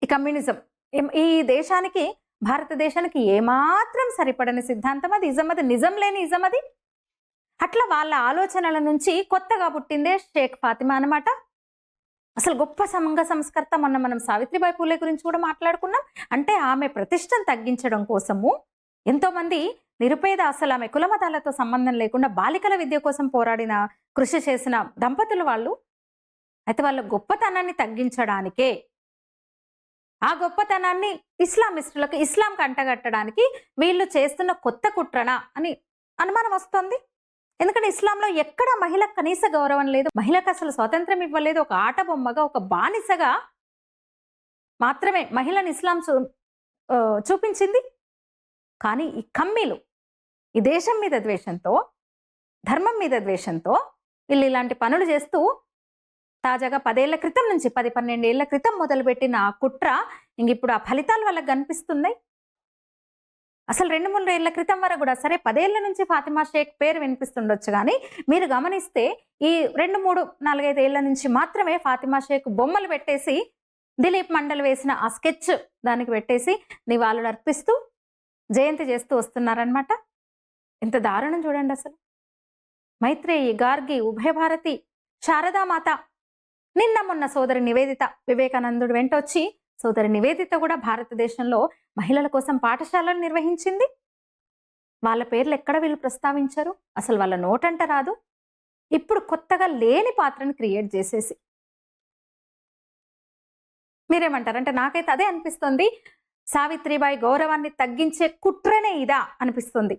ఈ కమ్యూనిజం ఈ దేశానికి, భారతదేశానికి ఏమాత్రం సరిపడని సిద్ధాంతం అది. ఇజం అది, నిజం లేని ఇజం అది. అట్లా వాళ్ళ ఆలోచనల నుంచి కొత్తగా పుట్టిందే షేక్ ఫాతిమా అన్నమాట. అసలు గొప్ప సంఘ సంస్కర్త. మొన్న మనం సావిత్రిబాయి పూలే గురించి కూడా మాట్లాడుకున్నాం. అంటే ఆమె ప్రతిష్టను తగ్గించడం కోసము ఎంతోమంది నిరుపేద, అసలు ఆమె కులమతాలతో సంబంధం లేకుండా బాలికల విద్య కోసం పోరాడిన, కృషి చేసిన దంపతులు వాళ్ళు. అయితే వాళ్ళ గొప్పతనాన్ని తగ్గించడానికే, ఆ గొప్పతనాన్ని ఇస్లామిస్టులకు, ఇస్లాం కంటగట్టడానికి వీళ్ళు చేస్తున్న కొత్త కుట్రణ అని అనుమానం వస్తుంది. ఎందుకంటే ఇస్లాంలో ఎక్కడ మహిళకు కనీస గౌరవం లేదు, మహిళకు అసలు స్వాతంత్రం ఇవ్వలేదు. ఒక ఆట బొమ్మగా, ఒక బానిసగా మాత్రమే మహిళను ఇస్లాం చూపించింది. కానీ ఈ కమ్మీలు ఈ దేశం మీద ద్వేషంతో, ధర్మం మీద ద్వేషంతో వీళ్ళు ఇలాంటి పనులు చేస్తూ తాజాగా 10 ఏళ్ల క్రితం నుంచి, 10-12 ఏళ్ల క్రితం మొదలుపెట్టిన ఆ కుట్ర ఇప్పుడు ఆ ఫలితాలు వాళ్ళకి కనిపిస్తున్నాయి. అసలు 2-3 ఏళ్ల క్రితం వరకు కూడా, సరే 10 ఏళ్ల నుంచి ఫాతిమా షేక్ పేరు వినిపిస్తుండొచ్చు, కానీ మీరు గమనిస్తే ఈ 2-3-4-5 ఏళ్ల నుంచి మాత్రమే ఫాతిమా షేక్ బొమ్మలు పెట్టేసి, దిలీప్ మండల్ వేసిన ఆ స్కెచ్ దానికి పెట్టేసి నివాళులు అర్పిస్తూ జయంతి చేస్తూ వస్తున్నారనమాట. ఎంత దారుణం చూడండి అసలు. మైత్రేయి, గార్గి, ఉభయభారతి, శారదామాత, నిన్న మొన్న సోదరి నివేదిత వివేకానందుడు వెంటొచ్చి, సోదరి నివేదిత కూడా భారతదేశంలో మహిళల కోసం పాఠశాలను నిర్వహించింది. వాళ్ళ పేర్లు ఎక్కడ వీళ్ళు ప్రస్తావించారు, అసలు వాళ్ళ నోటంట రాదు. ఇప్పుడు కొత్తగా లేని పాత్రను క్రియేట్ చేసేసి మీరేమంటారు? అంటే నాకైతే అదే అనిపిస్తుంది. సావిత్రిబాయి గౌరవాన్ని తగ్గించే కుట్రనే ఇదా అనిపిస్తుంది.